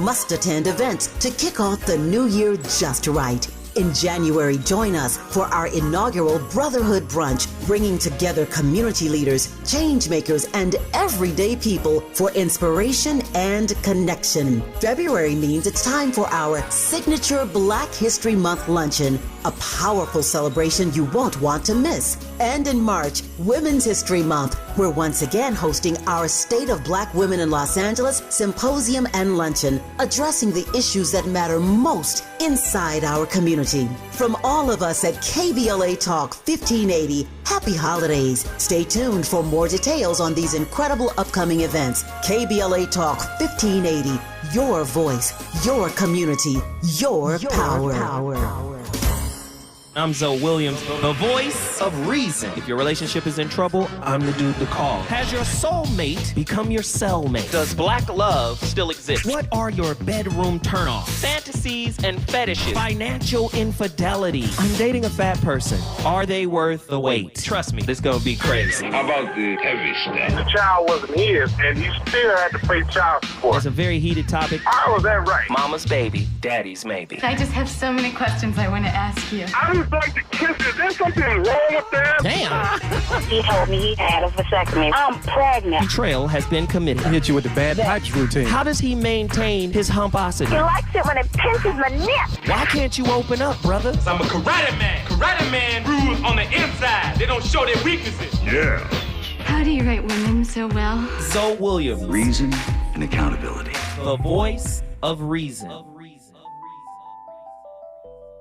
must-attend events to kick off the new year just right. In January, join us for our inaugural Brotherhood Brunch, bringing together community leaders, change makers, and everyday people for inspiration and connection. February means it's time for our signature Black History Month luncheon, a powerful celebration you won't want to miss. And in March, Women's History Month, we're once again hosting our State of Black Women in Los Angeles Symposium and Luncheon, addressing the issues that matter most inside our community. From all of us at KBLA Talk 1580, happy holidays. Stay tuned for more details on these incredible upcoming events. KBLA Talk 1580, your voice, your community, your power. I'm Zoe Williams, the voice of reason. If your relationship is in trouble, I'm the dude to call. Has your soulmate become your cellmate? Does black love still exist? What are your bedroom turnoffs? Fantasies and fetishes. Financial infidelity. I'm dating a fat person. Are they worth the wait? Trust me, this gonna be crazy. How about the heavy stuff? The child wasn't his, and he still had to pay child support. It's a very heated topic. How was that right? Mama's baby, daddy's maybe. I just have so many questions I want to ask you. I just like to kiss. Is there something wrong with that? Damn. He told me he had a vasectomy. I'm pregnant. Betrayal has been committed. Hit you with the bad pipes routine. How does he maintain his humposity? He likes it when it pinches my neck. Why can't you open up, brother? I'm a karate man. Karate man rules on the inside. They don't show their weaknesses. Yeah. How do you write women so well? Zoe Williams, Reason and accountability. the voice of reason.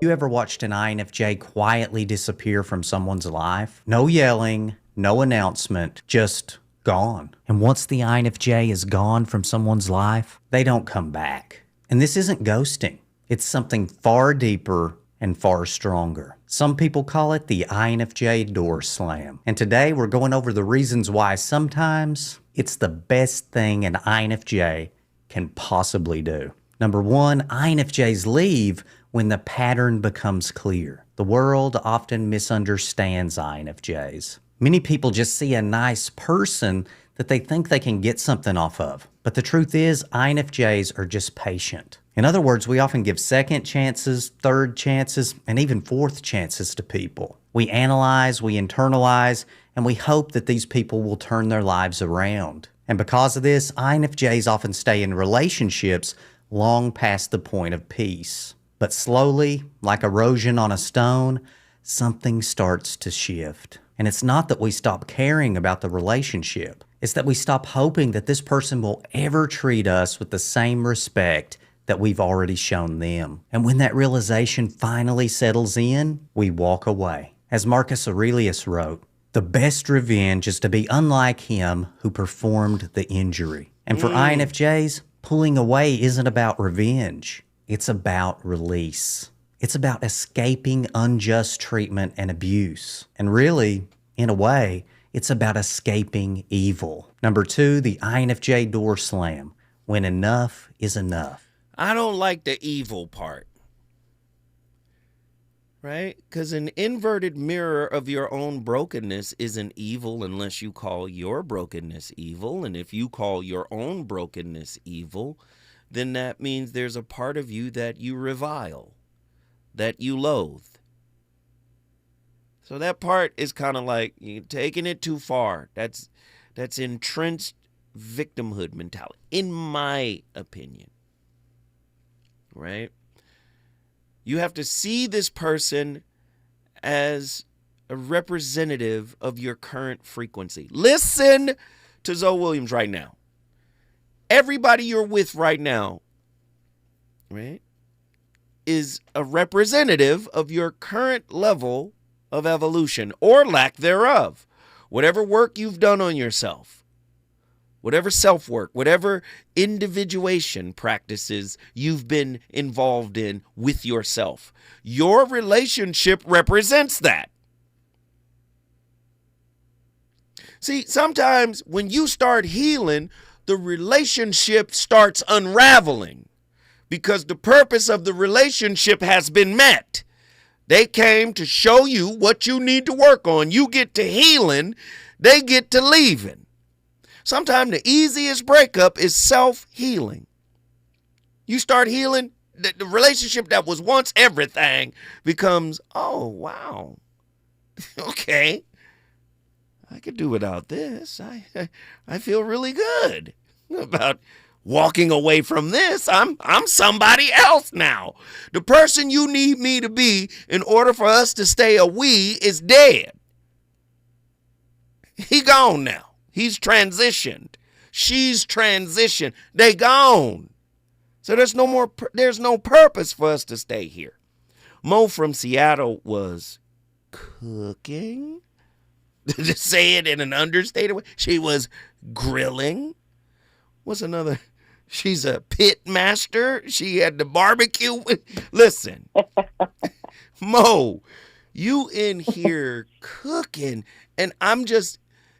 You ever watched an INFJ quietly disappear from someone's life? No yelling, no announcement, just gone. And once the INFJ is gone from someone's life, they don't come back. And this isn't ghosting. It's something far deeper and far stronger. Some people call it the INFJ door slam. And today we're going over the reasons why sometimes it's the best thing an INFJ can possibly do. Number one, INFJs leave when the pattern becomes clear. The world often misunderstands INFJs. Many people just see a nice person that they think they can get something off of. But the truth is, INFJs are just patient. In other words, we often give second chances, third chances, and even fourth chances to people. We analyze, we internalize, and we hope that these people will turn their lives around. And because of this, INFJs often stay in relationships long past the point of peace. But slowly, like erosion on a stone, something starts to shift. And it's not that we stop caring about the relationship. It's that we stop hoping that this person will ever treat us with the same respect that we've already shown them. And when that realization finally settles in, we walk away. As Marcus Aurelius wrote, the best revenge is to be unlike him who performed the injury. And for INFJs, pulling away isn't about revenge. It's about release. It's about escaping unjust treatment and abuse. And really, in a way, it's about escaping evil. Number two, the INFJ door slam. When enough is enough. I don't like the evil part. Right? Because an inverted mirror of your own brokenness isn't evil unless you call your brokenness evil. And if you call your own brokenness evil, then that means there's a part of you that you revile, that you loathe. So that part is kind of like you're taking it too far. That's entrenched victimhood mentality, in my opinion. Right? You have to see this person as a representative of your current frequency. Listen to Zoe Williams right now. Everybody you're with right now, right, is a representative of your current level of evolution or lack thereof. Whatever work you've done on yourself, whatever self-work, whatever individuation practices you've been involved in with yourself, your relationship represents that. See, sometimes when you start healing, the relationship starts unraveling because the purpose of the relationship has been met. They came to show you what you need to work on. You get to healing, they get to leaving. Sometimes the easiest breakup is self-healing. You start healing, the relationship that was once everything becomes, oh, wow. Okay. I could do without this. I feel really good about walking away from this. I'm somebody else now. The person you need me to be in order for us to stay a we is dead. He gone now. He's transitioned. She's transitioned. They gone. So there's no purpose for us to stay here. Mo from Seattle was cooking. To say it in an understated way. She was grilling. What's another? She's a pit master. She had the barbecue. Listen, Mo, you in here cooking, and I'm just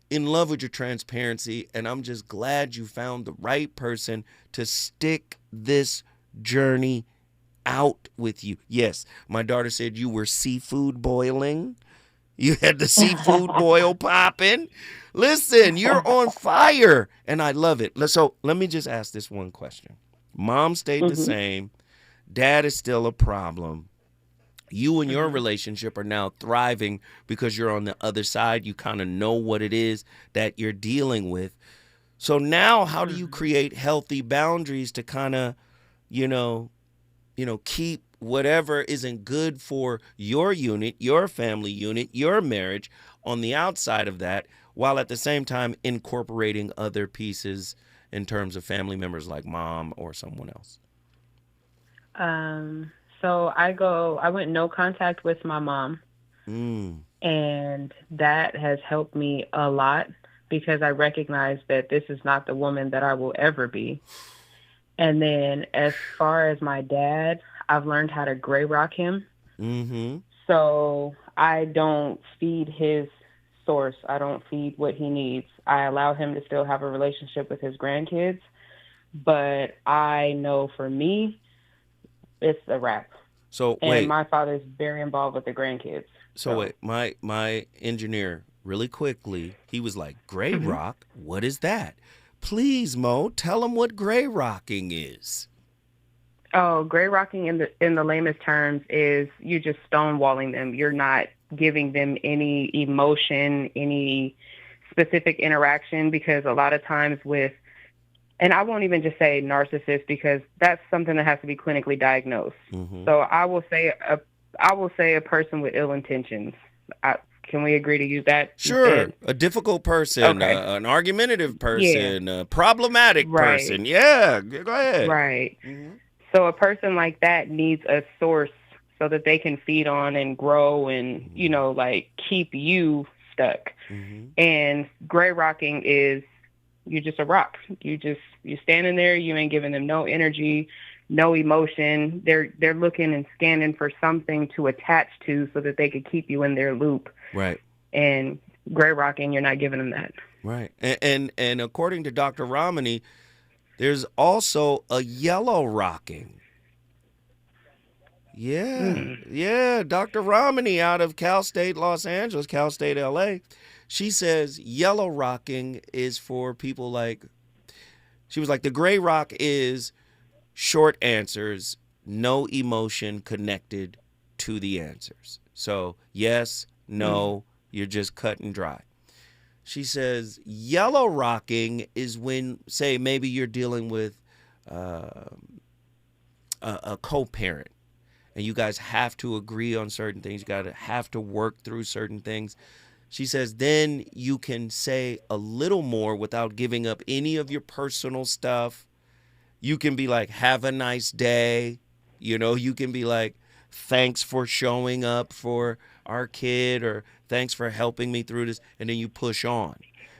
in love with your transparency, and I'm just glad you found the right person to stick this journey out with you. Yes, my daughter said you were seafood boiling. You had the seafood boil popping. Listen, you're on fire, and I love it. So let me just ask this one question. Mom stayed the same. Dad is still a problem. You and your relationship are now thriving because you're on the other side. You kind of know what it is that you're dealing with. So now how do you create healthy boundaries to kind of, keep whatever isn't good for your unit, your family unit, your marriage on the outside of that, while at the same time incorporating other pieces in terms of family members like mom or someone else? So I went no contact with my mom. And that has helped me a lot because I recognize that this is not the woman that I will ever be. And then as far as my dad, I've learned how to gray rock him. So I don't feed his source. I don't feed what he needs. I allow him to still have a relationship with his grandkids. But I know for me, it's a wrap. And my father's very involved with the grandkids. So wait, my engineer, really quickly, he was like, gray rock? What is that? Please, Mo, tell him what gray rocking is. Oh, gray rocking in the lamest terms is you just stonewalling them. You're not giving them any emotion, any specific interaction, because a lot of times and I won't even just say narcissist because that's something that has to be clinically diagnosed. So I will say a person with ill intentions. Can we agree to use that? Sure. Instead? A difficult person, an argumentative person, a problematic person. Yeah, go ahead. Right. So a person like that needs a source so that they can feed on and grow and, keep you stuck. And gray rocking is you're just a rock. You're standing there. You ain't giving them no energy, no emotion. They're looking and scanning for something to attach to so that they could keep you in their loop. Right. And gray rocking, you're not giving them that. Right. And according to Dr. Romney, there's also a yellow rocking. Yeah. Yeah. Dr. Romney out of Cal State Los Angeles, Cal State LA. She says yellow rocking is for people she was like, the gray rock is short answers, no emotion connected to the answers. So yes, no, you're just cut and dry. She says yellow rocking is when, say, maybe you're dealing with a co-parent and you guys have to agree on certain things. You have to work through certain things. She says then you can say a little more without giving up any of your personal stuff. You can be like, have a nice day. You can be like, thanks for showing up for our kid, or thanks for helping me through this. And then you push on.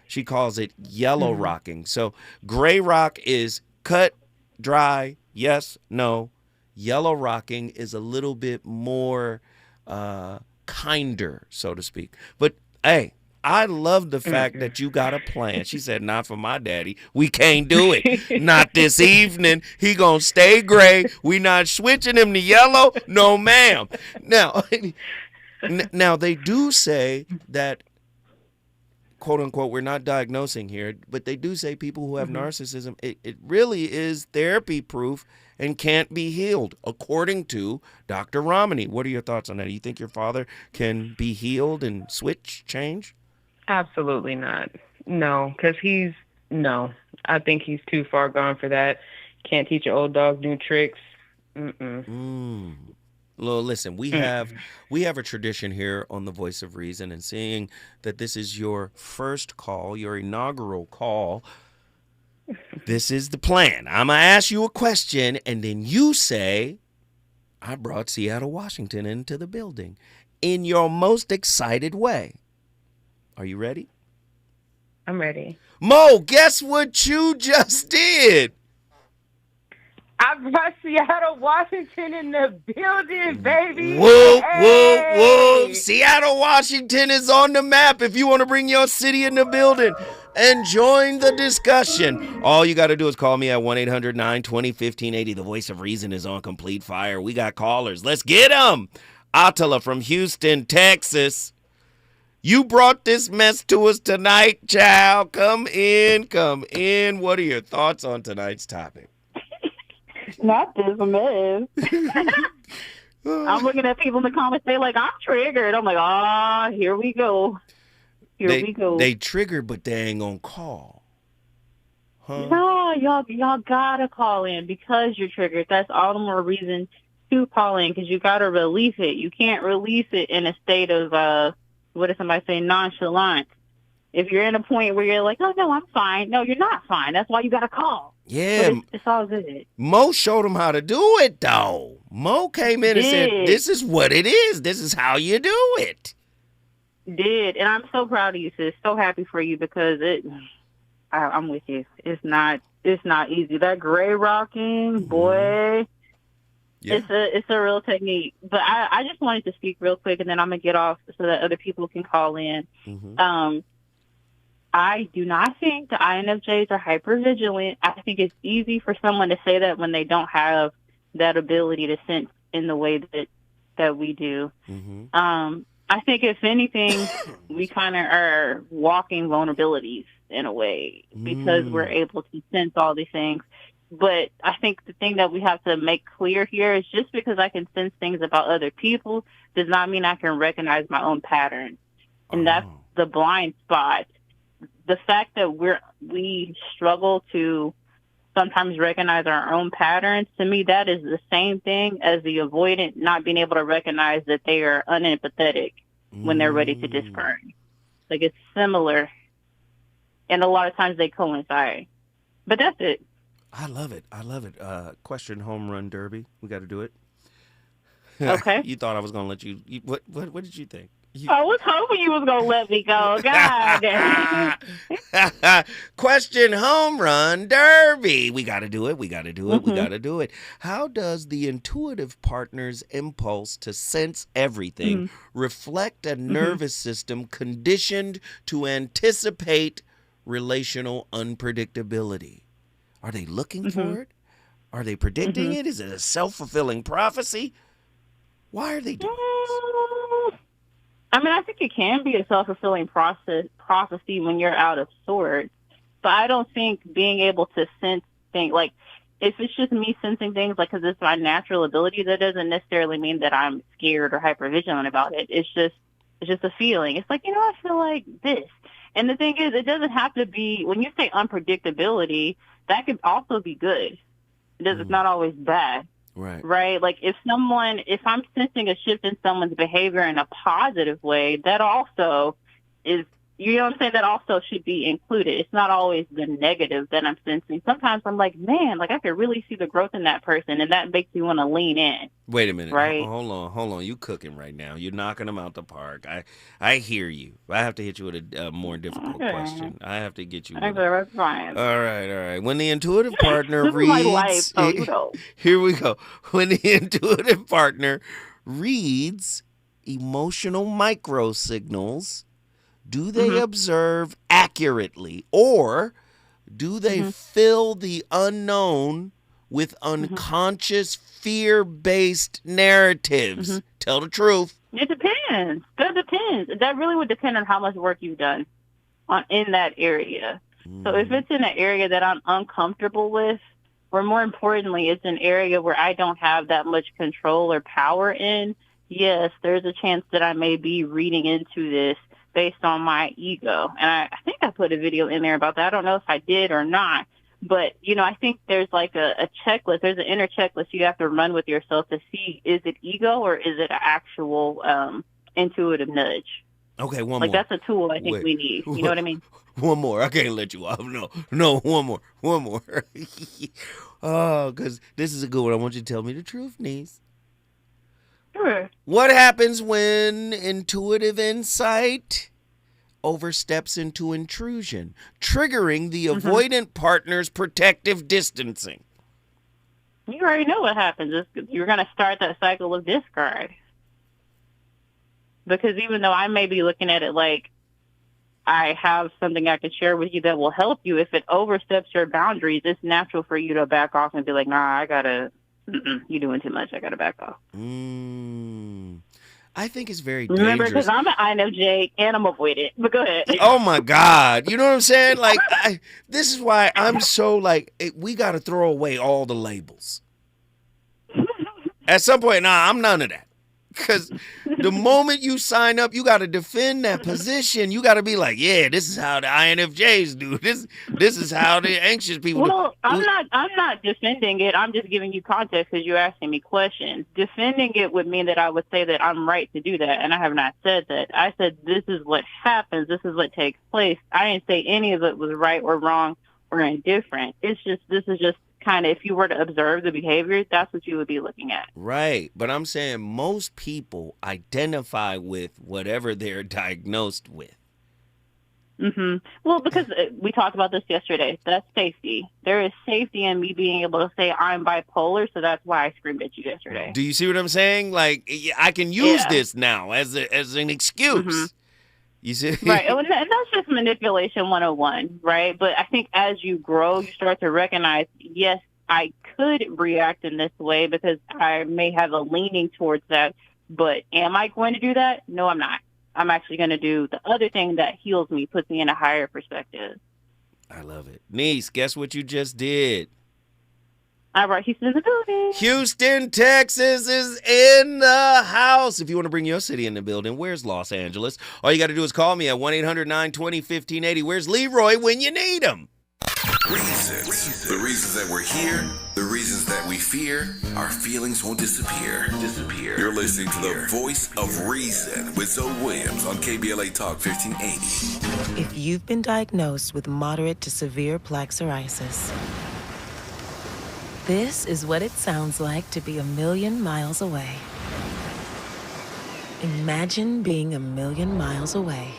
She calls it yellow rocking. So gray rock is cut, dry, yes, no. Yellow rocking is a little bit more kinder, so to speak. But hey, I love the fact that you got a plan. She said, not for my daddy. We can't do it. Not this evening. He gonna stay gray. We not switching him to yellow. No, ma'am. Now they do say that quote unquote, we're not diagnosing here, but they do say people who have narcissism, it really is therapy proof and can't be healed, according to Dr. Romney. What are your thoughts on that? Do you think your father can be healed and change? Absolutely not. No, because no. I think he's too far gone for that. Can't teach an old dog new tricks. Well, listen, we have a tradition here on the Voice of Reason, and seeing that this is your first call, your inaugural call, this is the plan. I'm going to ask you a question, and then you say, I brought Seattle, Washington into the building in your most excited way. Are you ready? I'm ready. Mo, guess what you just did? I brought Seattle, Washington in the building, baby. Whoop, whoop, whoop. Seattle, Washington is on the map. If you want to bring your city in the building and join the discussion, all you got to do is call me at 1-800-920-1580. The Voice of Reason is on complete fire. We got callers. Let's get them. Attila from Houston, Texas. You brought this mess to us tonight, child. Come in. What are your thoughts on tonight's topic? Not this mess. I'm looking at people in the comments, they like, I'm triggered. I'm like, here we go. They triggered, but they ain't gonna call. Huh? No, y'all gotta call in because you're triggered. That's all the more reason to call in, because you gotta release it. You can't release it in a state of, what does somebody say, nonchalant. If you're in a point where you're like, oh, no, I'm fine. No, you're not fine. That's why you got to call. Yeah. It's all good. Mo showed him how to do it, though. Mo came in and said, this is what it is. This is how you do it. Did. And I'm so proud of you, sis. So happy for you, because I'm with you. It's not easy. That gray rocking, boy, yeah. It's a real technique. But I just wanted to speak real quick, and then I'm going to get off so that other people can call in. I do not think the INFJs are hypervigilant. I think it's easy for someone to say that when they don't have that ability to sense in the way that we do. I think, if anything, we kind of are walking vulnerabilities in a way, because we're able to sense all these things. But I think the thing that we have to make clear here is, just because I can sense things about other people does not mean I can recognize my own patterns. And that's the blind spot. The fact that we struggle to sometimes recognize our own patterns, to me, that is the same thing as the avoidant not being able to recognize that they are unempathetic when they're ready to discern. Like, it's similar, and a lot of times they coincide. But that's it. I love it. Question home run derby. We got to do it. Okay. You thought I was going to let you. What did you think? I was hoping you was going to let me go. God. Question home run derby. We got to do it. We got to do it. How does the intuitive partner's impulse to sense everything reflect a nervous system conditioned to anticipate relational unpredictability? Are they looking for it? Are they predicting it? Is it a self-fulfilling prophecy? Why are they doing this? I mean, I think it can be a self-fulfilling prophecy when you're out of sorts. But I don't think being able to sense things, like, if it's just me sensing things, like, because it's my natural ability, that doesn't necessarily mean that I'm scared or hypervigilant about it. It's just a feeling. It's like, I feel like this. And the thing is, it doesn't have to be, when you say unpredictability, that could also be good. It's not always bad. Right? Like, if I'm sensing a shift in someone's behavior in a positive way, that also is, you know what I'm saying? That also should be included. It's not always the negative that I'm sensing. Sometimes I'm like, man, like, I could really see the growth in that person, and that makes me want to lean in. Wait a minute. Right? Hold on. You cooking right now. You're knocking them out the park. I hear you. I have to hit you with a more difficult question. I have to get you. Okay, that's fine. All right. When the intuitive partner reads, my life, so here we go. When the intuitive partner reads emotional micro signals, do they observe accurately, or do they fill the unknown with unconscious fear-based narratives? Tell the truth. It depends. That really would depend on how much work you've done. in that area. So if it's in an area that I'm uncomfortable with, or more importantly, it's an area where I don't have that much control or power in, yes, there's a chance that I may be reading into this based on my ego. And I think I put a video in there about that. I don't know if I did or not. But, I think there's like a checklist. There's an inner checklist you have to run with yourself to see, is it ego or is it an actual intuitive nudge? Okay, one more. Like, that's a tool I think we need. You know what I mean? One more. I can't let you off. No, one more. Oh, because this is a good one. I want you to tell me the truth, niece. Sure. What happens when intuitive insight oversteps into intrusion, triggering the avoidant partner's protective distancing? You already know what happens. You're going to start that cycle of discard. Because even though I may be looking at it like I have something I can share with you that will help you, if it oversteps your boundaries, it's natural for you to back off and be like, nah, you're doing too much. I got to back off. I think it's very Remember, dangerous. because I'm an INFJ and I'm avoidant. But go ahead. Oh, my God. You know what I'm saying? Like, this is why I'm so, we got to throw away all the labels. At some point, I'm none of that. Because the moment you sign up, you got to defend that position. You got to be like, yeah, this is how the INFJs do. This is how the anxious people do. I'm not defending it. I'm just giving you context because you're asking me questions. Defending it would mean that I would say that I'm right to do that, and I have not said that. I said this is what happens. This is what takes place. I didn't say any of it was right or wrong or indifferent. This is just kind of, if you were to observe the behavior, that's what you would be looking at. Right. But I'm saying most people identify with whatever they're diagnosed with. Well, because we talked about this yesterday. That's safety. There is safety in me being able to say I'm bipolar, so that's why I screamed at you yesterday. Do you see what I'm saying? Like, I can use this now as an excuse. You see? Right. And that's just manipulation 101, right? But I think as you grow, you start to recognize, yes, I could react in this way because I may have a leaning towards that. But am I going to do that? No, I'm not. I'm actually going to do the other thing that heals me, puts me in a higher perspective. I love it. Niece, guess what you just did? I brought Houston in the building. Houston, Texas is in the house. If you want to bring your city in the building, where's Los Angeles? All you got to do is call me at 1-800-920-1580. Where's Leroy when you need him? Reasons. The reasons that we're here, the reasons that we fear, our feelings won't disappear. You're listening to the voice of reason with Zoe Williams on KBLA Talk 1580. If you've been diagnosed with moderate to severe plaque psoriasis, this is what it sounds like to be 1,000,000 miles away. Imagine being 1,000,000 miles away.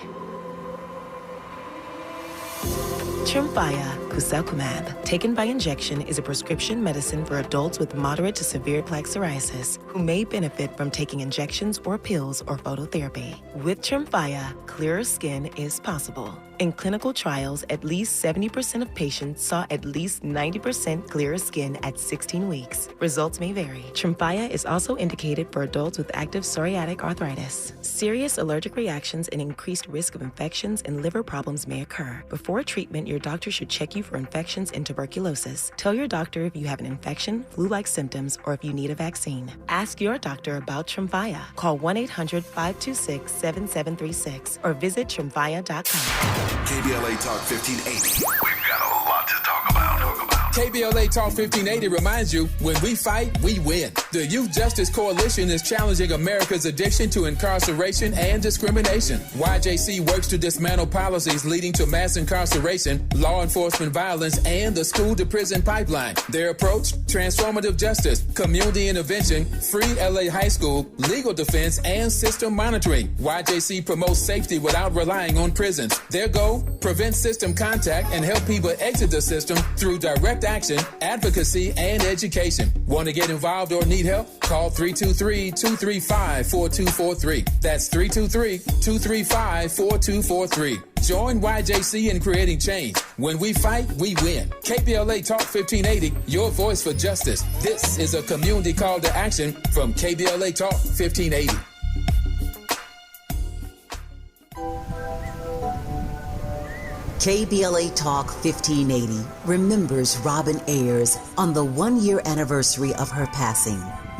Tremfya guselkumab, taken by injection, is a prescription medicine for adults with moderate to severe plaque psoriasis who may benefit from taking injections or pills or phototherapy. With Tremfya, clearer skin is possible. In clinical trials, at least 70% of patients saw at least 90% clearer skin at 16 weeks. Results may vary. Tremfya is also indicated for adults with active psoriatic arthritis. Serious allergic reactions and increased risk of infections and liver problems may occur. Before treatment, your doctor should check you for infections and tuberculosis. Tell your doctor if you have an infection, flu-like symptoms, or if you need a vaccine. Ask your doctor about Tremfya. Call 1-800-526-7736 or visit tremfya.com. KBLA Talk 1580. We've got a lot to talk about. KBLA Talk 1580 reminds you, when we fight, we win. The Youth Justice Coalition is challenging America's addiction to incarceration and discrimination. YJC works to dismantle policies leading to mass incarceration, law enforcement violence, and the school-to-prison pipeline. Their approach, transformative justice, community intervention, free LA high school, legal defense, and system monitoring. YJC promotes safety without relying on prisons. Their goal, prevent system contact and help people exit the system through direct action, advocacy, and education. Want to get involved or need help? Call 323-235-4243. That's 323-235-4243. Join YJC in creating change. When we fight, we win. KBLA Talk 1580, your voice for justice. This is a community call to action from KBLA Talk 1580. KBLA Talk 1580 remembers Robin Ayers on the 1-year anniversary of her passing.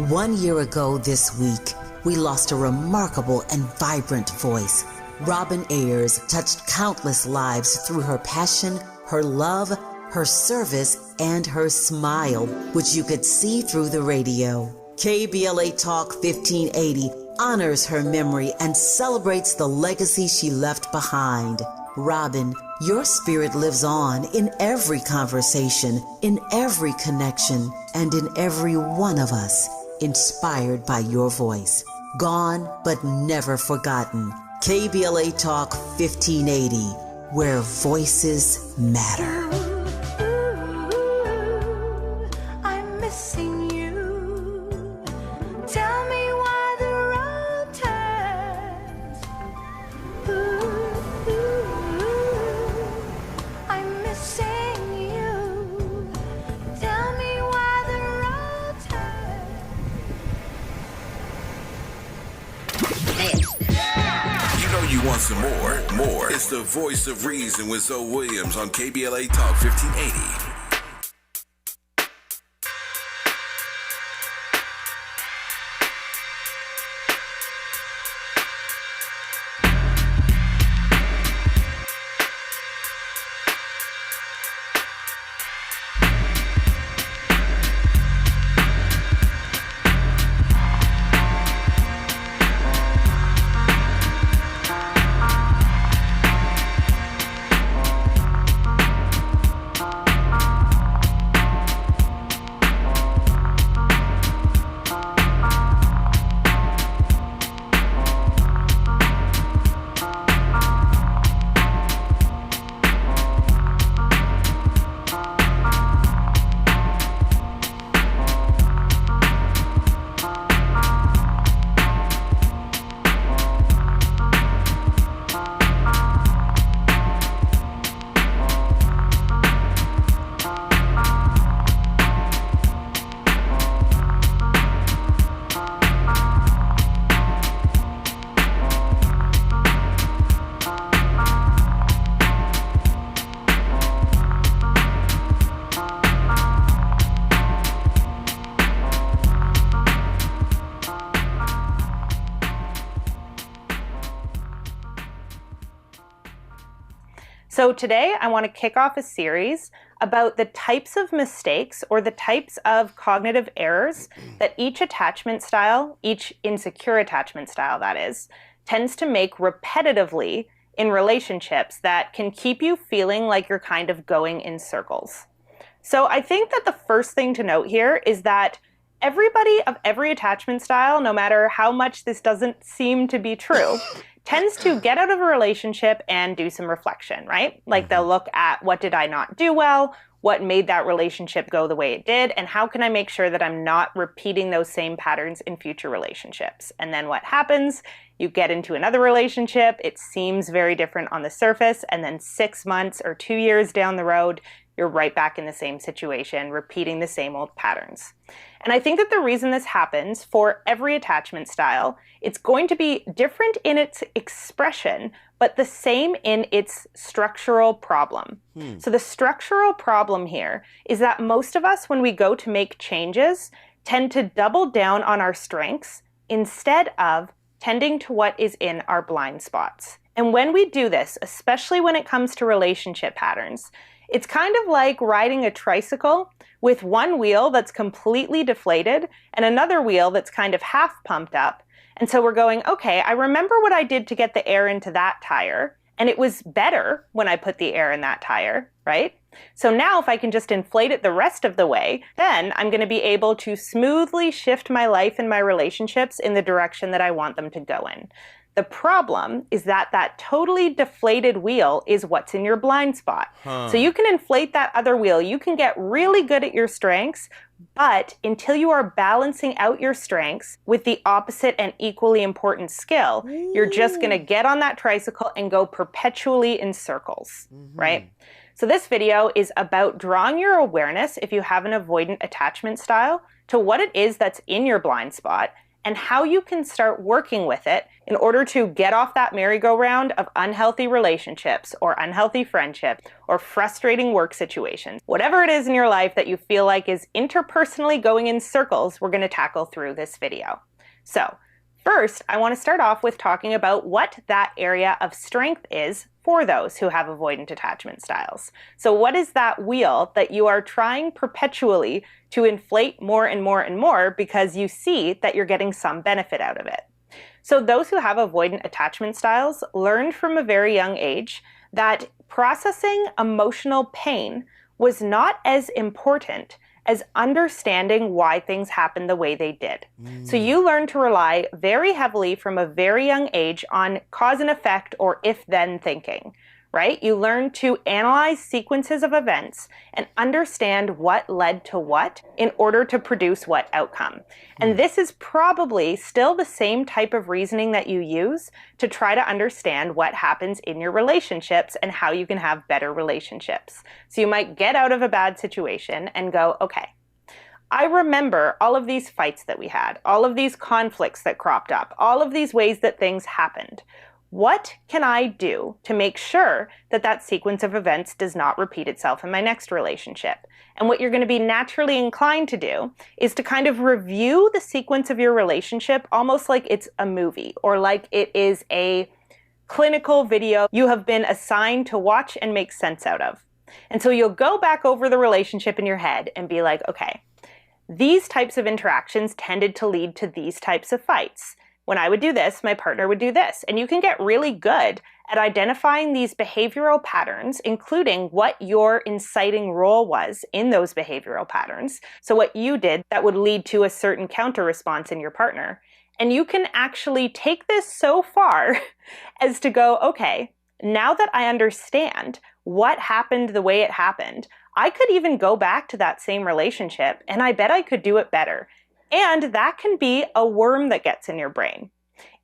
1 year ago this week, we lost a remarkable and vibrant voice. Robin Ayers touched countless lives through her passion, her love, her service, and her smile, which you could see through the radio. KBLA Talk 1580 honors her memory and celebrates the legacy she left behind. Robin, your spirit lives on in every conversation, in every connection, and in every one of us, inspired by your voice. Gone but never forgotten. KBLA Talk 1580, where voices matter. Some more. It's the Voice of Reason with Zoe Williams on KBLA Talk 1580. So today I want to kick off a series about the types of mistakes or the types of cognitive errors that each attachment style, each insecure attachment style that is, tends to make repetitively in relationships that can keep you feeling like you're kind of going in circles. So I think that the first thing to note here is that everybody of every attachment style, no matter how much this doesn't seem to be true, tends to get out of a relationship and do some reflection, right? Like they'll look at what did I not do well, what made that relationship go the way it did, and how can I make sure that I'm not repeating those same patterns in future relationships? And then what happens? You get into another relationship, it seems very different on the surface, and then 6 months or 2 years down the road, you're right back in the same situation, repeating the same old patterns. And I think that the reason this happens for every attachment style, it's going to be different in its expression, but the same in its structural problem. So the structural problem here is that most of us, when we go to make changes, tend to double down on our strengths instead of tending to what is in our blind spots. And when we do this, especially when it comes to relationship patterns, it's kind of like riding a tricycle with one wheel that's completely deflated and another wheel that's kind of half pumped up. And so we're going, okay, I remember what I did to get the air into that tire, and it was better when I put the air in that tire, right? So now if I can just inflate it the rest of the way, then I'm going to be able to smoothly shift my life and my relationships in the direction that I want them to go in. The problem is that that totally deflated wheel is what's in your blind spot. So you can inflate that other wheel. You can get really good at your strengths, but until you are balancing out your strengths with the opposite and equally important skill, you're just going to get on that tricycle and go perpetually in circles, right? So this video is about drawing your awareness, if you have an avoidant attachment style, to what it is that's in your blind spot, and how you can start working with it in order to get off that merry-go-round of unhealthy relationships or unhealthy friendships or frustrating work situations. Whatever it is in your life that you feel like is interpersonally going in circles, we're going to tackle through this video. So, first, I want to start off with talking about what that area of strength is for those who have avoidant attachment styles. So what is that wheel that you are trying perpetually to inflate more and more and more because you see that you're getting some benefit out of it? So those who have avoidant attachment styles learned from a very young age that processing emotional pain was not as important as understanding why things happened the way they did. So you learn to rely very heavily from a very young age on cause and effect or if-then thinking, right? You learn to analyze sequences of events and understand what led to what in order to produce what outcome. And this is probably still the same type of reasoning that you use to try to understand what happens in your relationships and how you can have better relationships. So you might get out of a bad situation and go, okay, I remember all of these fights that we had, all of these conflicts that cropped up, all of these ways that things happened. What can I do to make sure that that sequence of events does not repeat itself in my next relationship? And what you're going to be naturally inclined to do is to kind of review the sequence of your relationship almost like it's a movie or like it is a clinical video you have been assigned to watch and make sense out of. And so you'll go back over the relationship in your head and be like, okay, these types of interactions tended to lead to these types of fights. When I would do this, my partner would do this. And you can get really good at identifying these behavioral patterns, including what your inciting role was in those behavioral patterns. So what you did that would lead to a certain counter response in your partner. And you can actually take this so far as to go, okay, now that I understand what happened the way it happened, I could even go back to that same relationship and I bet I could do it better. And that can be a worm that gets in your brain.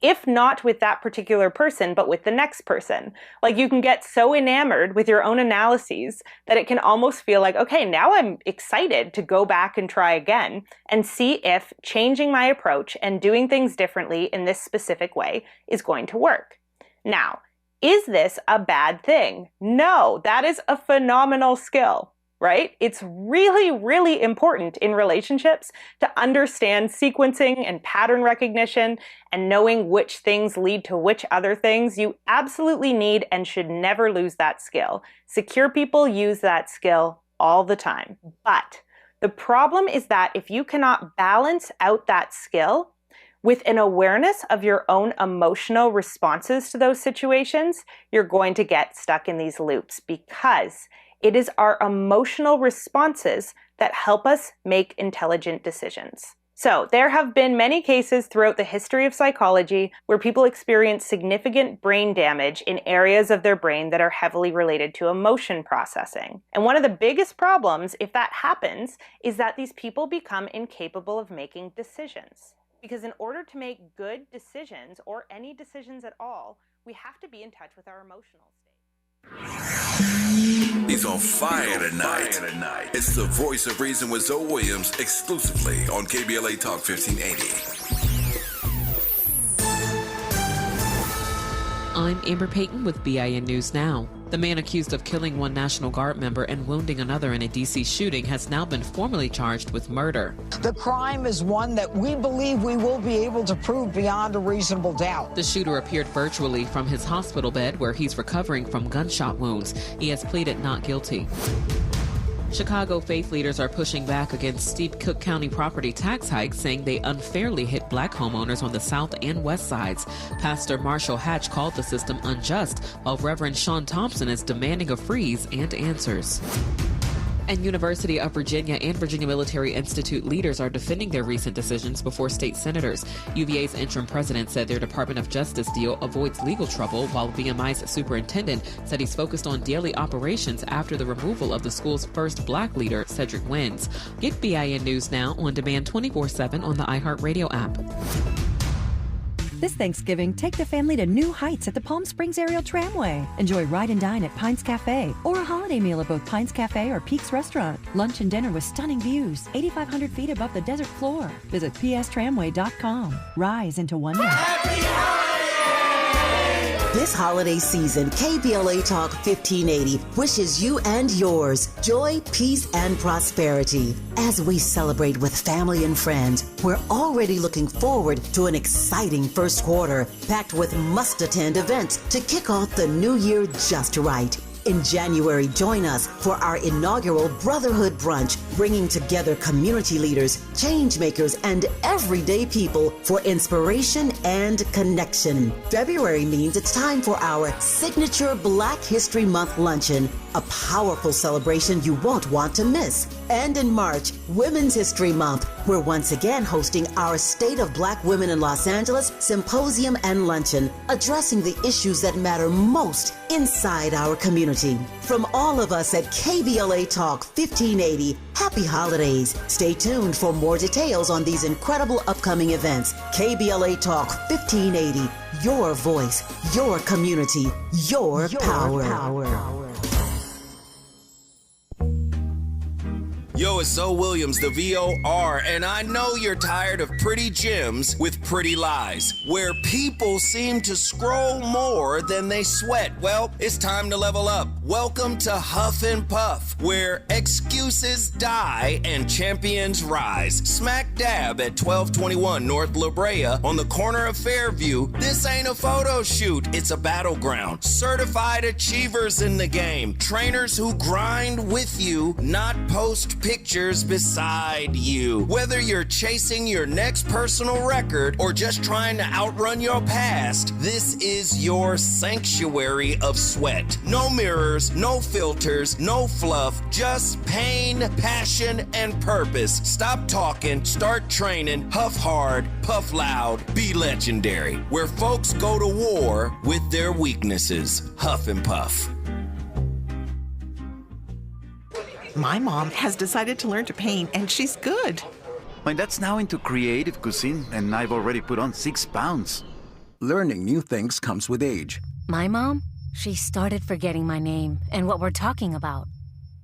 If not with that particular person, but with the next person. Like you can get so enamored with your own analyses that it can almost feel like, okay, now I'm excited to go back and try again and see if changing my approach and doing things differently in this specific way is going to work. Now, is this a bad thing? No, that is a phenomenal skill. Right? It's really, really important in relationships to understand sequencing and pattern recognition and knowing which things lead to which other things. You absolutely need and should never lose that skill. Secure people use that skill all the time. But the problem is that if you cannot balance out that skill with an awareness of your own emotional responses to those situations, you're going to get stuck in these loops because it is our emotional responses that help us make intelligent decisions. So there have been many cases throughout the history of psychology where people experience significant brain damage in areas of their brain that are heavily related to emotion processing. And one of the biggest problems, if that happens, is that these people become incapable of making decisions. Because in order to make good decisions, or any decisions at all, we have to be in touch with our emotional state. He's on fire tonight. It's the Voice of Reason with Zoe Williams, exclusively on KBLA Talk 1580. I'm Amber Payton with BIN News Now. The man accused of killing one National Guard member and wounding another in a D.C. shooting has now been formally charged with murder. The crime is one that we believe we will be able to prove beyond a reasonable doubt. The shooter appeared virtually from his hospital bed where he's recovering from gunshot wounds. He has pleaded not guilty. Chicago faith leaders are pushing back against steep Cook County property tax hikes, saying they unfairly hit black homeowners on the south and west sides. Pastor Marshall Hatch called the system unjust, while Reverend Sean Thompson is demanding a freeze and answers. And University of Virginia and Virginia Military Institute leaders are defending their recent decisions before state senators. UVA's interim president said their Department of Justice deal avoids legal trouble, while VMI's superintendent said he's focused on daily operations after the removal of the school's first black leader, Cedric Wins. Get BIN News Now on demand 24/7 on the iHeartRadio app. This Thanksgiving, take the family to new heights at the Palm Springs Aerial Tramway. Enjoy Ride and Dine at Pines Cafe or a holiday meal at both Pines Cafe or Peaks Restaurant. Lunch and dinner with stunning views, 8,500 feet above the desert floor. Visit pstramway.com. Rise into wonder. This holiday season, KBLA Talk 1580 wishes you and yours joy, peace, and prosperity. As we celebrate with family and friends, we're already looking forward to an exciting first quarter, packed with must-attend events to kick off the new year just right. In January, join us for our inaugural Brotherhood Brunch, bringing together community leaders, change makers, and everyday people for inspiration and connection. February means it's time for our signature Black History Month luncheon, a powerful celebration you won't want to miss. And in March, Women's History Month, we're once again hosting our State of Black Women in Los Angeles Symposium and Luncheon, addressing the issues that matter most inside our community. From all of us at KBLA Talk 1580, happy holidays. Stay tuned for more details on these incredible upcoming events. KBLA Talk 1580, your voice, your community, your power. Yo, it's Zoe Williams, the VOR, and I know you're tired of pretty gems with pretty lies, where people seem to scroll more than they sweat. Well, it's time to level up. Welcome to Huff and Puff, where excuses die and champions rise. Smack dab at 1221 North La Brea on the corner of Fairview. This ain't a photo shoot, it's a battleground. Certified achievers in the game. Trainers who grind with you, not post pictures beside you. Whether you're chasing your next personal record or just trying to outrun your past, this is your sanctuary of sweat. No mirrors, no filters, no fluff, just pain, passion, and purpose. Stop talking, start training, huff hard, puff loud, be legendary. Where folks go to war with their weaknesses. Huff and Puff. My mom has decided to learn to paint, and she's good. My dad's now into creative cuisine, and I've already put on 6 pounds. Learning new things comes with age. My mom, she started forgetting my name and what we're talking about.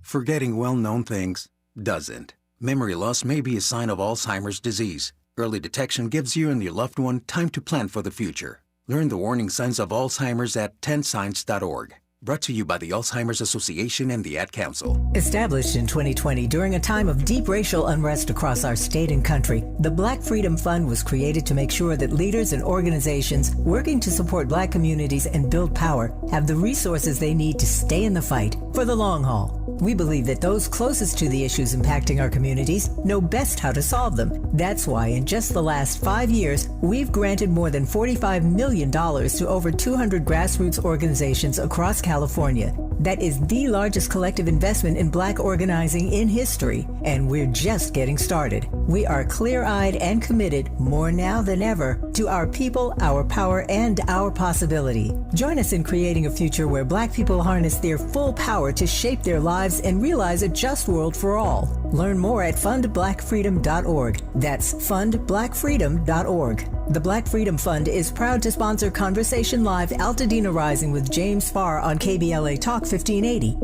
Forgetting well-known things doesn't. Memory loss may be a sign of Alzheimer's disease. Early detection gives you and your loved one time to plan for the future. Learn the warning signs of Alzheimer's at 10signs.org. Brought to you by the Alzheimer's Association and the Ad Council. Established in 2020 during a time of deep racial unrest across our state and country, the Black Freedom Fund was created to make sure that leaders and organizations working to support Black communities and build power have the resources they need to stay in the fight for the long haul. We believe that those closest to the issues impacting our communities know best how to solve them. That's why in just the last 5 years, we've granted more than $45 million to over 200 grassroots organizations across California. That is the largest collective investment in Black organizing in history, and we're just getting started. We are clear-eyed and committed, more now than ever, to our people, our power, and our possibility. Join us in creating a future where Black people harness their full power to shape their lives and realize a just world for all. Learn more at fundblackfreedom.org. That's fundblackfreedom.org. The Black Freedom Fund is proud to sponsor Conversation Live Altadena Rising with James Farr on KBLA Talk 1580.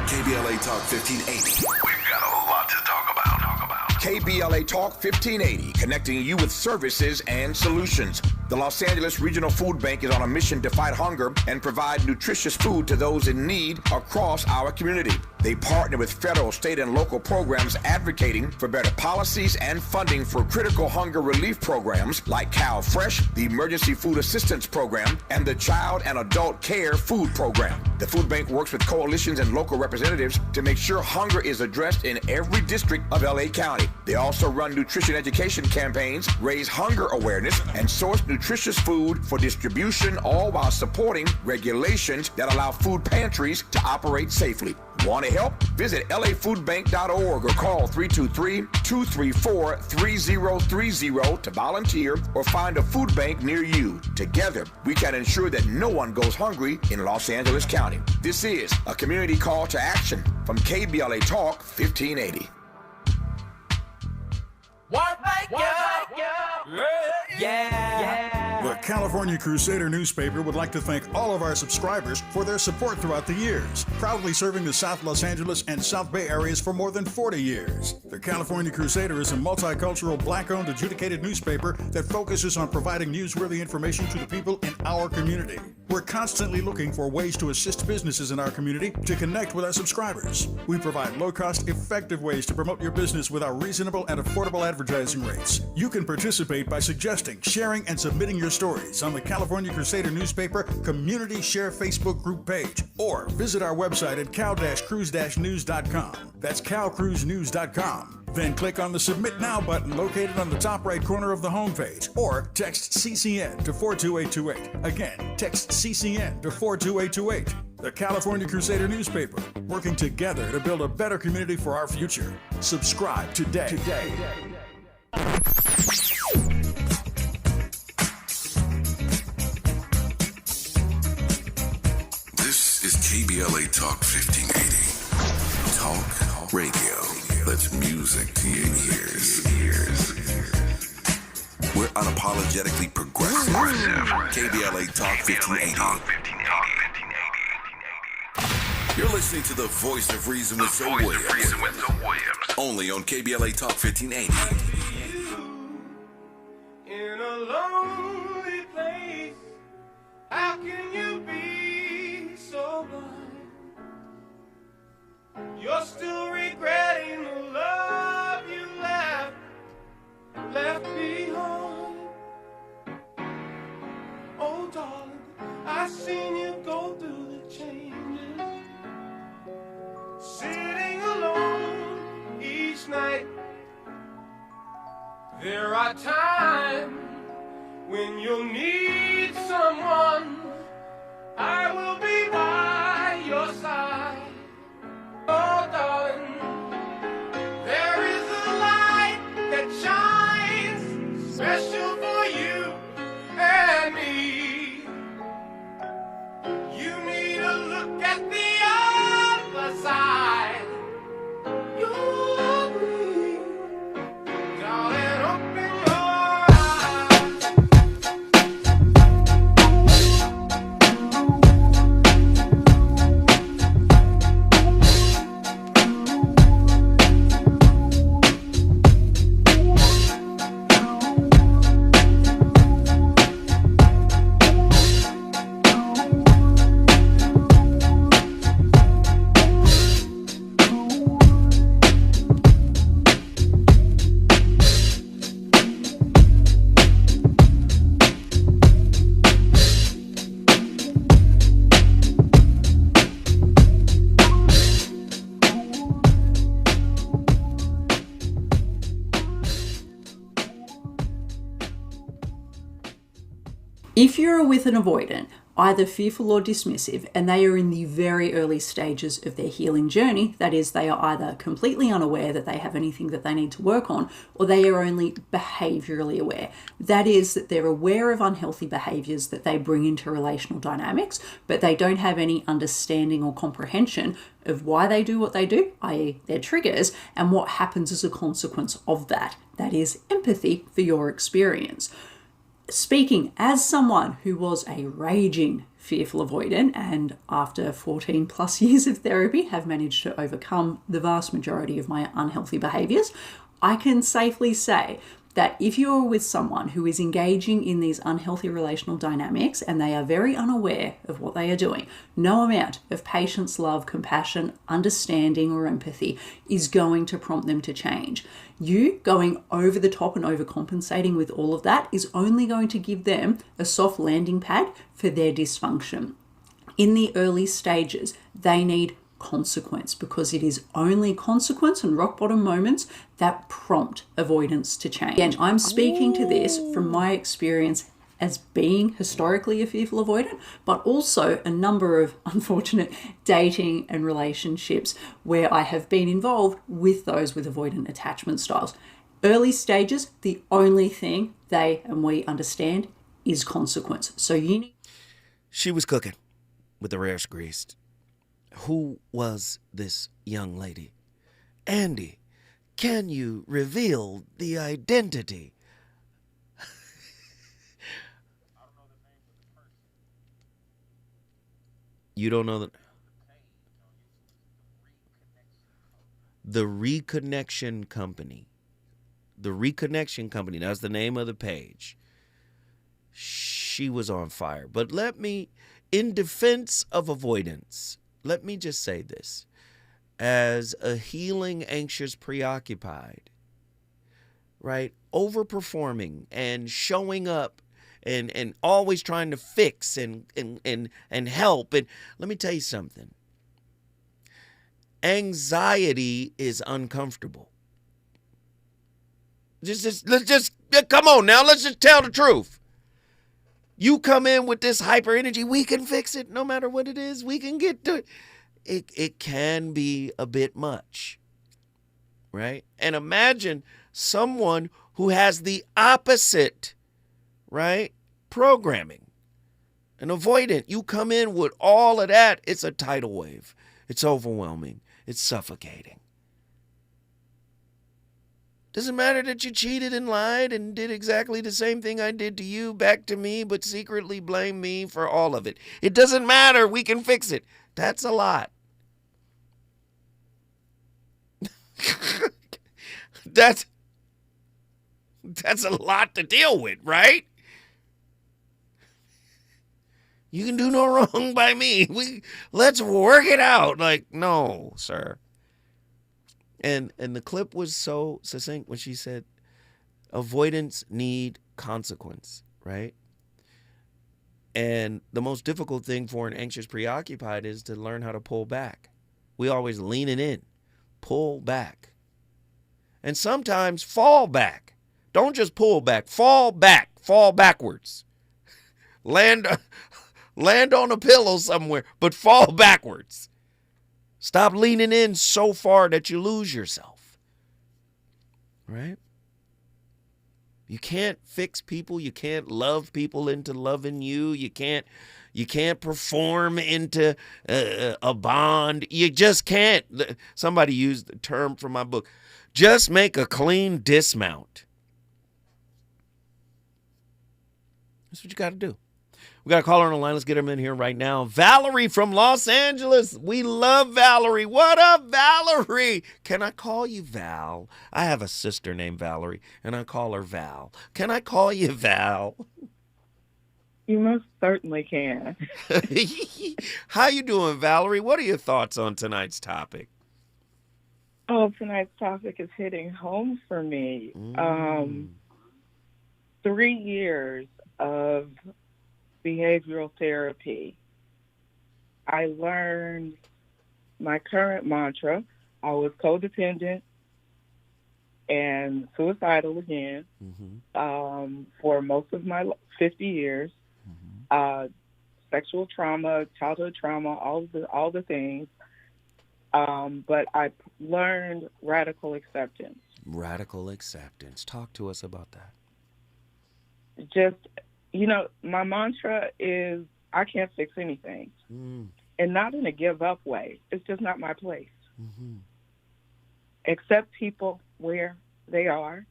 KBLA Talk 1580. We've got a lot to talk about. KBLA Talk 1580, connecting you with services and solutions. The Los Angeles Regional Food Bank is on a mission to fight hunger and provide nutritious food to those in need across our community. They partner with federal, state, and local programs advocating for better policies and funding for critical hunger relief programs like Cal Fresh, the Emergency Food Assistance Program, and the Child and Adult Care Food Program. The food bank works with coalitions and local representatives to make sure hunger is addressed in every district of LA County. They also run nutrition education campaigns, raise hunger awareness, and source nutritious food for distribution, all while supporting regulations that allow food pantries to operate safely. Want to help? Visit lafoodbank.org or call 323-234-3030 to volunteer or find a food bank near you. Together, we can ensure that no one goes hungry in Los Angeles County. This is a community call to action from KBLA Talk 1580. What make you? California Crusader newspaper would like to thank all of our subscribers for their support throughout the years, proudly serving the South Los Angeles and South Bay areas for more than 40 years. The California Crusader is a multicultural, black-owned, adjudicated newspaper that focuses on providing newsworthy information to the people in our community. We're constantly looking for ways to assist businesses in our community to connect with our subscribers. We provide low-cost, effective ways to promote your business with our reasonable and affordable advertising rates. You can participate by suggesting, sharing, and submitting your stories on the California Crusader newspaper Community Share Facebook group page, or visit our website at cal-cruise-news.com. That's calcruisenews.com. Then click on the Submit Now button located on the top right corner of the homepage, or text CCN to 42828. Again, text CCN to 42828. The California Crusader newspaper, working together to build a better community for our future. Subscribe today. This is KBLA Talk 1580. Talk radio. That's music to your ears. We're unapologetically progressive. KBLA Talk 1580. You're listening to the voice of reason with Zoe Williams. Only on KBLA Talk 1580. In a lonely place, how can you be so blind? You're still regretting the love you left behind. Oh, darling, I've seen you go through the changes, sitting alone each night. There are times when you'll need someone. I will be by your side. Oh, darling, there is a light that shines special for you and me. You need to look at the other side. You'll agree, darling, open your eyes. If you're with an avoidant, either fearful or dismissive, and they are in the very early stages of their healing journey, that is, they are either completely unaware that they have anything that they need to work on, or they are only behaviorally aware. That is, that they're aware of unhealthy behaviors that they bring into relational dynamics, but they don't have any understanding or comprehension of why they do what they do, i.e. their triggers, and what happens as a consequence of that. That is empathy for your experience. Speaking as someone who was a raging fearful avoidant and after 14 plus years of therapy have managed to overcome the vast majority of my unhealthy behaviors, I can safely say that if you are with someone who is engaging in these unhealthy relational dynamics and they are very unaware of what they are doing, no amount of patience, love, compassion, understanding, or empathy is going to prompt them to change. You going over the top and overcompensating with all of that is only going to give them a soft landing pad for their dysfunction. In the early stages, they need consequence, because it is only consequence and rock bottom moments that prompt avoidance to change. And I'm speaking to this from my experience as being historically a fearful avoidant, but also a number of unfortunate dating and relationships where I have been involved with those with avoidant attachment styles. Early stages, the only thing they and we understand is consequence. So you need... She was cooking with the rares greased. Who was this young lady? Andy, can you reveal the identity? You don't know the Reconnection Company. The Reconnection Company, that's the name of the page. She was on fire. But let me, in defense of avoidance, let me just say this. As a healing, anxious, preoccupied, right? Overperforming and showing up and always trying to fix and help. And let me tell you something. Anxiety is uncomfortable. Let's just come on now. Let's just tell the truth. You come in with this hyper energy, we can fix it no matter what it is. We can get to it. It can be a bit much, right? And imagine someone who has the opposite, right, programming, an avoidant. You come in with all of that, it's a tidal wave. It's overwhelming. It's suffocating. Doesn't matter that you cheated and lied and did exactly the same thing I did to you back to me, but secretly blame me for all of it. It doesn't matter. We can fix it. That's a lot. That's a lot to deal with, right? You can do no wrong by me. Let's work it out. Like, no, sir. And the clip was so succinct when she said, avoidance need consequence, right? And the most difficult thing for an anxious preoccupied is to learn how to pull back. We always lean it in, pull back. And sometimes fall back. Don't just pull back, fall backwards. Land on a pillow somewhere, but fall backwards. Stop leaning in so far that you lose yourself. Right? You can't fix people. You can't love people into loving you. You can't perform into a bond. You just can't. Somebody used the term from my book. Just make a clean dismount. That's what you got to do. We got a caller on the line. Let's get him in here right now. Valerie from Los Angeles. We love Valerie. What up, Valerie? Can I call you Val? I have a sister named Valerie, and I call her Val. Can I call you Val? You most certainly can. How you doing, Valerie? What are your thoughts on tonight's topic? Oh, tonight's topic is hitting home for me. 3 years of behavioral therapy. I learned my current mantra. I was codependent and suicidal again for most of my 50 years. Sexual trauma, childhood trauma, all the things. But I learned radical acceptance. Radical acceptance. Talk to us about that. Just, my mantra is I can't fix anything. And not in a give up way. It's just not my place. Accept people where they are.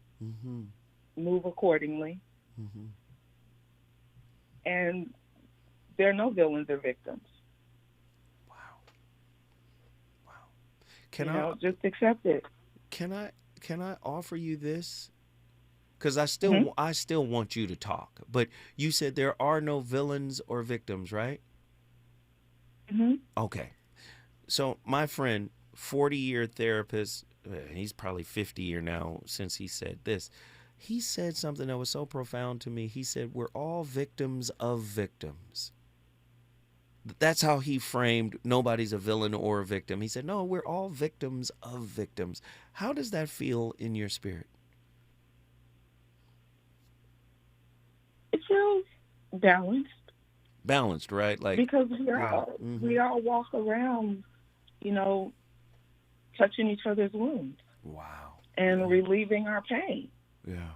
Move accordingly. And there are no villains or victims. Can I just accept it? Can I offer you this? Because I still want you to talk. But you said there are no villains or victims, right? Okay. So my friend, 40-year therapist, he's probably 50 years now since he said this. He said something that was so profound to me. He said, we're all victims of victims. That's how he framed nobody's a villain or a victim. He said, no, we're all victims of victims. How does that feel in your spirit? It feels balanced. Balanced, right? Like because we all walk around, touching each other's wounds. Wow. And relieving our pain. Yeah.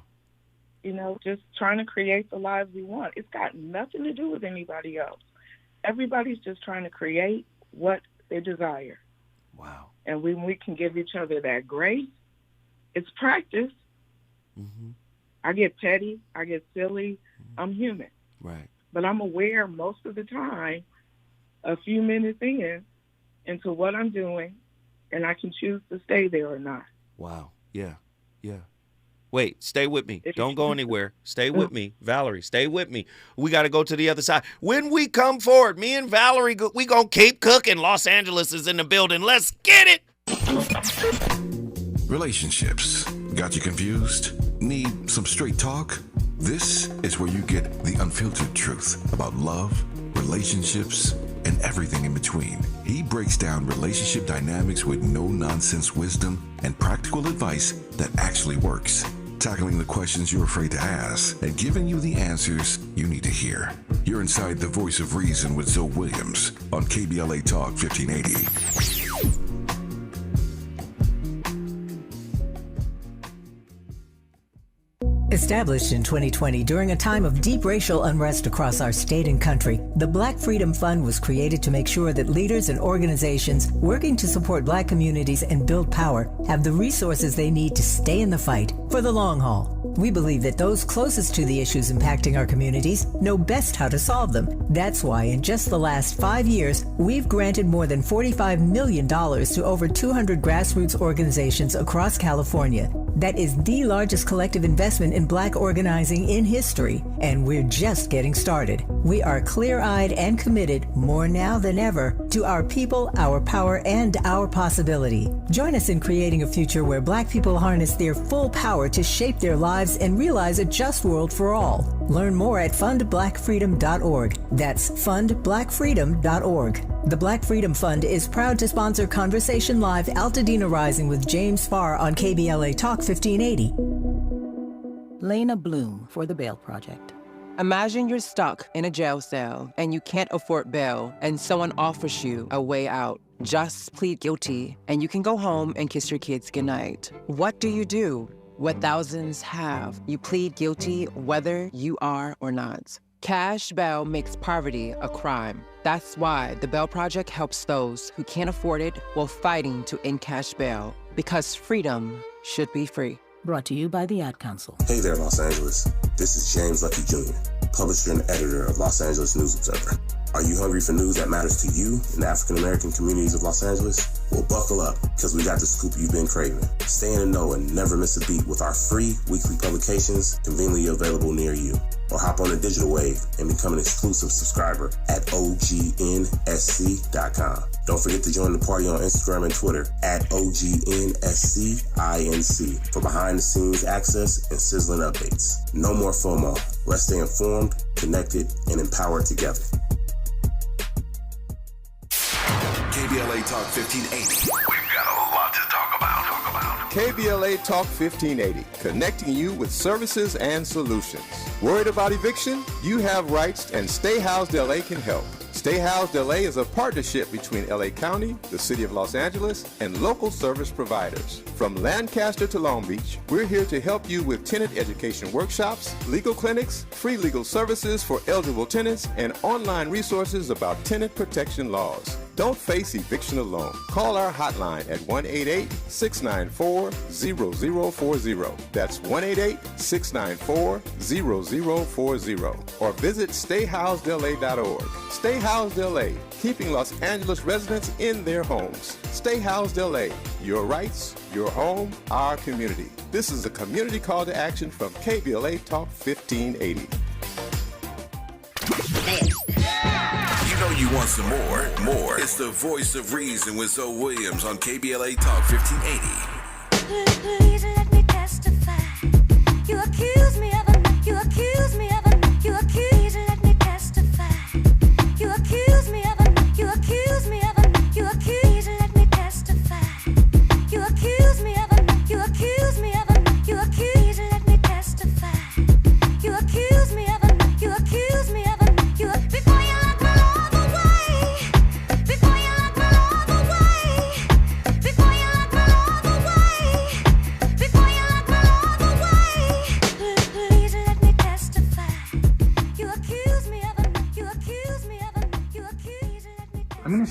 Just trying to create the lives we want. It's got nothing to do with anybody else. Everybody's just trying to create what they desire. Wow. And when we can give each other that grace, it's practice. I get petty. I get silly. I'm human. Right. But I'm aware most of the time a few minutes into what I'm doing, and I can choose to stay there or not. Wow. Yeah. Wait, stay with me. Don't go anywhere. Stay with me. Valerie, stay with me. We got to go to the other side. When we come forward, me and Valerie, we going to keep cooking. Los Angeles is in the building. Let's get it. Relationships. Got you confused? Need some straight talk? This is where you get the unfiltered truth about love, relationships, and everything in between. He breaks down relationship dynamics with no-nonsense wisdom and practical advice that actually works. Tackling the questions you're afraid to ask and giving you the answers you need to hear. You're inside the Voice of Reason with Zoe Williams on KBLA Talk 1580. Established in 2020 during a time of deep racial unrest across our state and country, the Black Freedom Fund was created to make sure that leaders and organizations working to support Black communities and build power have the resources they need to stay in the fight for the long haul. We believe that those closest to the issues impacting our communities know best how to solve them. That's why in just the last 5 years, we've granted more than $45 million to over 200 grassroots organizations across California. That is the largest collective investment in Black organizing in history, and we're just getting started. We are clear-eyed and committed, more now than ever, to our people, our power, and our possibility. Join us in creating a future where Black people harness their full power to shape their lives and realize a just world for all. Learn more at fundblackfreedom.org. That's fundblackfreedom.org. The Black Freedom Fund is proud to sponsor Conversation Live Altadena Rising with James Farr on KBLA Talk 1580. Lena Bloom for the Bail Project. Imagine you're stuck in a jail cell and you can't afford bail and someone offers you a way out. Just plead guilty and you can go home and kiss your kids goodnight. What do? What thousands have. You plead guilty whether you are or not. Cash bail makes poverty a crime. That's why the Bail Project helps those who can't afford it while fighting to end cash bail. Because freedom should be free. Brought to you by the Ad Council. Hey there, Los Angeles. This is James Lucky Jr., publisher and editor of Los Angeles News Observer. Are you hungry for news that matters to you in the African-American communities of Los Angeles? Well, buckle up, because we got the scoop you've been craving. Stay in the know and never miss a beat with our free weekly publications conveniently available near you. Or hop on the digital wave and become an exclusive subscriber at OGNSC.com. Don't forget to join the party on Instagram and Twitter at OGNSCINC for behind-the-scenes access and sizzling updates. No more FOMO. Let's stay informed, connected, and empowered together. KBLA Talk 1580. We've got a lot to talk about. KBLA Talk 1580, connecting you with services and solutions. Worried about eviction? You have rights, and Stay Housed LA can help. Stay Housed LA is a partnership between LA County, the City of Los Angeles, and local service providers. From Lancaster to Long Beach, we're here to help you with tenant education workshops, legal clinics, free legal services for eligible tenants, and online resources about tenant protection laws. Don't face eviction alone. Call our hotline at 1-888-694-0040. That's 1-888-694-0040. Or visit stayhousedla.org. Stay Housed LA, keeping Los Angeles residents in their homes. Stay Housed LA, your rights, your home, our community. This is a community call to action from KBLA Talk 1580. You know you want some more. It's the Voice of Reason with Zoe Williams on KBLA Talk 1580. Please let me testify. You accuse me of a, you accuse me of a, you accuse, let me testify. You accuse me of a, you accuse me of a, you accuse, let me testify. You accuse me of a, you accuse me of a, you accuse, let me testify. You accuse me of a, you accuse me of a, you before you lock my love away. Before you lock my love away. Before you lock my love away.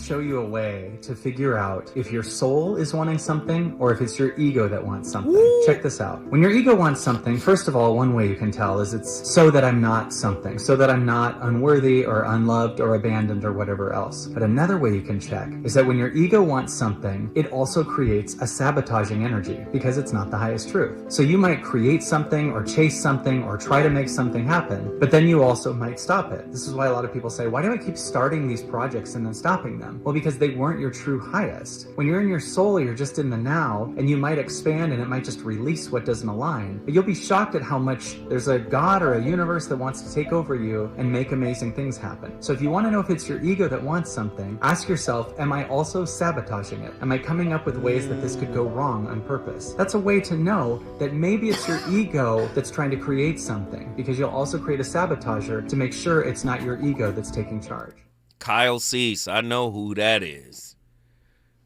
show you a way to figure out if your soul is wanting something or if it's your ego that wants something. Check this out. When your ego wants something, first of all, one way you can tell is it's so that I'm not something, so that I'm not unworthy or unloved or abandoned or whatever else. But another way you can check is that when your ego wants something, it also creates a sabotaging energy because it's not the highest truth. So you might create something or chase something or try to make something happen, but then you also might stop it. This is why a lot of people say, why do I keep starting these projects and then stopping them? Well, because they weren't your true highest. When you're in your soul, you're just in the now, and you might expand and it might just release what doesn't align. But you'll be shocked at how much there's a God or a universe that wants to take over you and make amazing things happen. So if you want to know if it's your ego that wants something, ask yourself, am I also sabotaging it? Am I coming up with ways that this could go wrong on purpose? That's a way to know that maybe it's your ego that's trying to create something, because you'll also create a sabotager to make sure it's not your ego that's taking charge. Kyle Cease, I know who that is.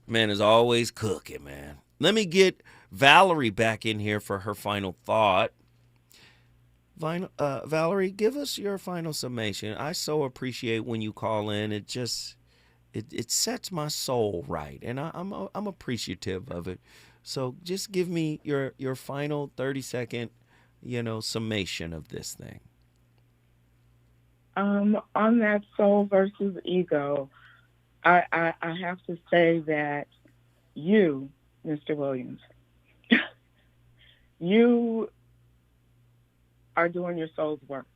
Man is always cooking, man. Let me get Valerie back in here for her final thought. Valerie, give us your final summation. I so appreciate when you call in. It just, it sets my soul right, and I'm appreciative of it. So just give me your final 30-second, summation of this thing. On that soul versus ego, I have to say that you, Mr. Williams, you are doing your soul's work.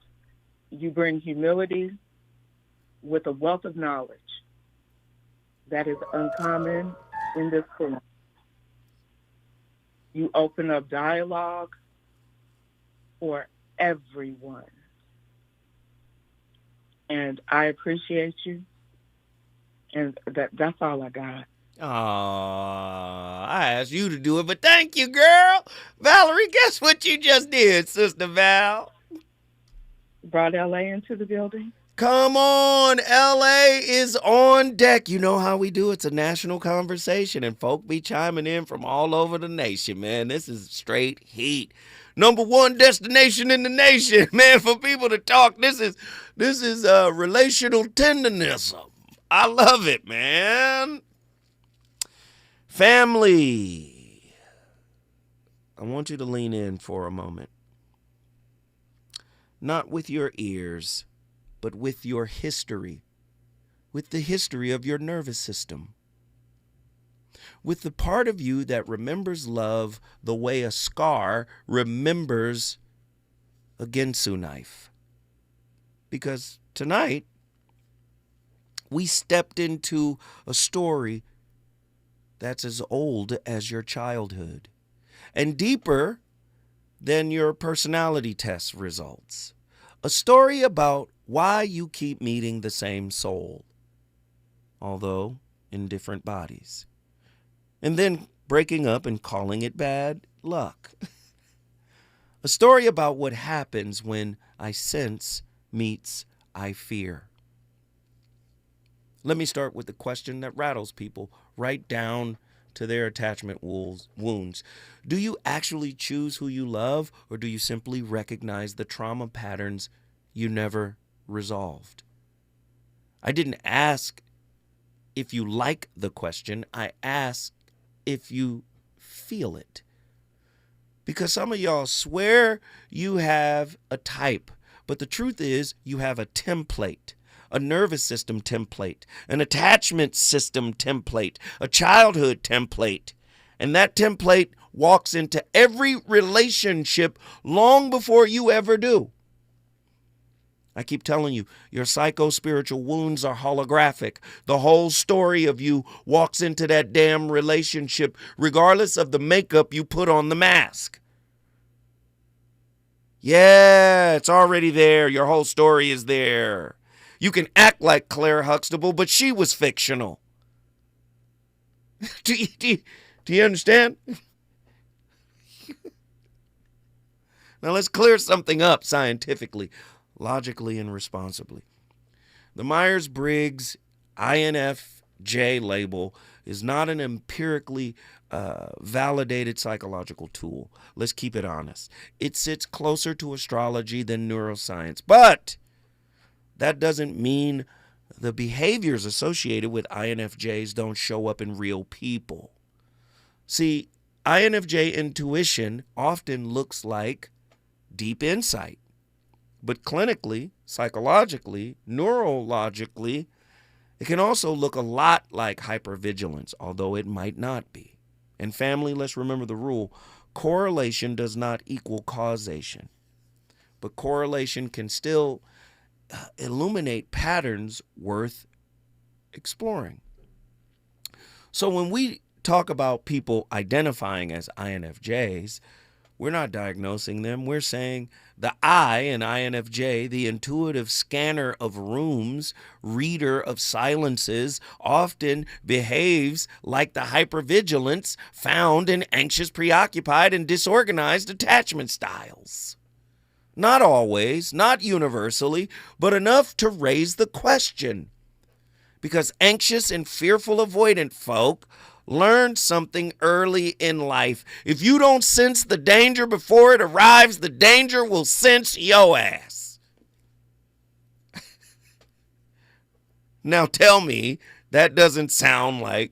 You bring humility with a wealth of knowledge that is uncommon in this forum. You open up dialogue for everyone. And I appreciate you. And that's all I got. I asked you to do it, but thank you, girl. Valerie, guess what you just did, Sister Val? Brought LA into the building. Come on, LA is on deck. You know how we do. It's a national conversation, and folk be chiming in from all over the nation, man. This is straight heat. Number one destination in the nation, man, for people to talk. This is relational tenderness. I love it, man. Family, I want you to lean in for a moment. Not with your ears, but with your history, with the history of your nervous system, with the part of you that remembers love the way a scar remembers a Ginsu knife. Because tonight, we stepped into a story that's as old as your childhood and deeper than your personality test results. A story about why you keep meeting the same soul, although in different bodies, and then breaking up and calling it bad luck. A story about what happens when I sense meets I fear. Let me start with the question that rattles people right down to their attachment wounds. Do you actually choose who you love, or do you simply recognize the trauma patterns you never resolved? I didn't ask if you like the question. I asked if you feel it. Because some of y'all swear you have a type, but the truth is you have a template. A nervous system template, an attachment system template, a childhood template. And that template walks into every relationship long before you ever do. I keep telling you, your psycho-spiritual wounds are holographic. The whole story of you walks into that damn relationship regardless of the makeup you put on the mask. Yeah, it's already there. Your whole story is there. You can act like Claire Huxtable, but she was fictional. Do you understand? Now let's clear something up scientifically, logically, and responsibly. The Myers-Briggs INFJ label is not an empirically validated psychological tool. Let's keep it honest. It sits closer to astrology than neuroscience, but that doesn't mean the behaviors associated with INFJs don't show up in real people. See, INFJ intuition often looks like deep insight, but clinically, psychologically, neurologically, it can also look a lot like hypervigilance, although it might not be. And family, let's remember the rule. Correlation does not equal causation, but correlation can still illuminate patterns worth exploring. So when we talk about people identifying as INFJs, we're not diagnosing them. We're saying the I in INFJ, the intuitive scanner of rooms, reader of silences, often behaves like the hypervigilance found in anxious, preoccupied, and disorganized attachment styles. Not always, not universally, but enough to raise the question. Because anxious and fearful avoidant folk learn something early in life. If you don't sense the danger before it arrives, the danger will sense your ass. Now tell me that doesn't sound like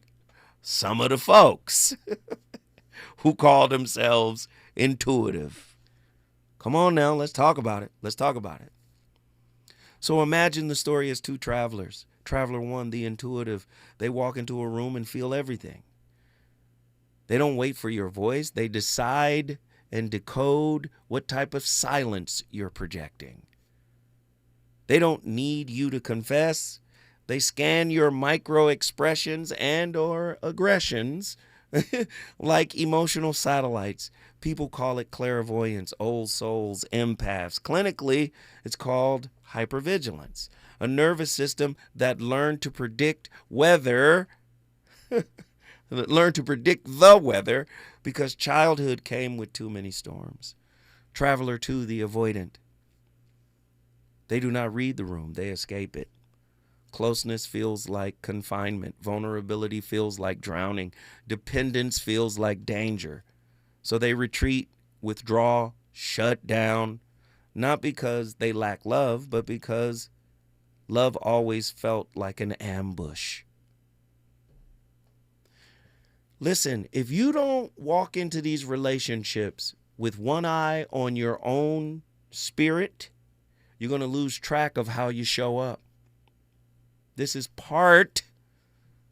some of the folks who call themselves intuitive. Come on now, let's talk about it. Let's talk about it. So imagine the story as two travelers. Traveler one, the intuitive, they walk into a room and feel everything. They don't wait for your voice. They decide and decode what type of silence you're projecting. They don't need you to confess. They scan your micro expressions and or aggressions like emotional satellites. People call it clairvoyance, old souls, empaths. Clinically, it's called hypervigilance. A nervous system that learned to predict weather, learned to predict the weather because childhood came with too many storms. Traveler 2, the avoidant. They do not read the room, they escape it. Closeness feels like confinement. Vulnerability feels like drowning. Dependence feels like danger. So they retreat, withdraw, shut down, not because they lack love, but because love always felt like an ambush. Listen, if you don't walk into these relationships with one eye on your own spirit, you're going to lose track of how you show up. This is part,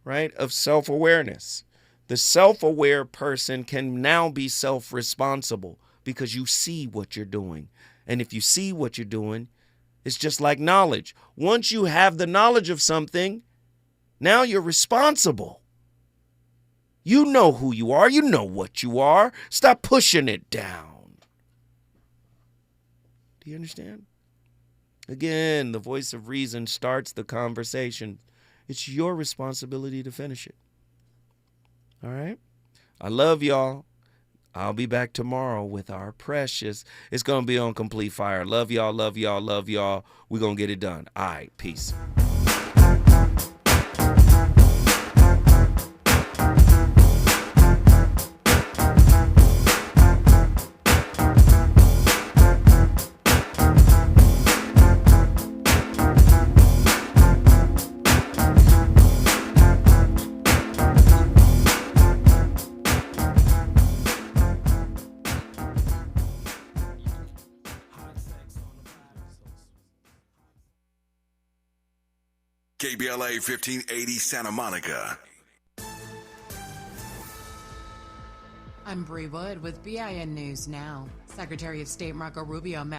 right, of self-awareness. The self-aware person can now be self-responsible because you see what you're doing. And if you see what you're doing, it's just like knowledge. Once you have the knowledge of something, now you're responsible. You know who you are. You know what you are. Stop pushing it down. Do you understand? Again, the voice of reason starts the conversation. It's your responsibility to finish it. All right? I love y'all. I'll be back tomorrow with our precious. It's going to be on complete fire. Love y'all, love y'all, love y'all. We're going to get it done. All right, peace. KBLA 1580 Santa Monica. I'm Bree Wood with BIN News Now. Secretary of State Marco Rubio met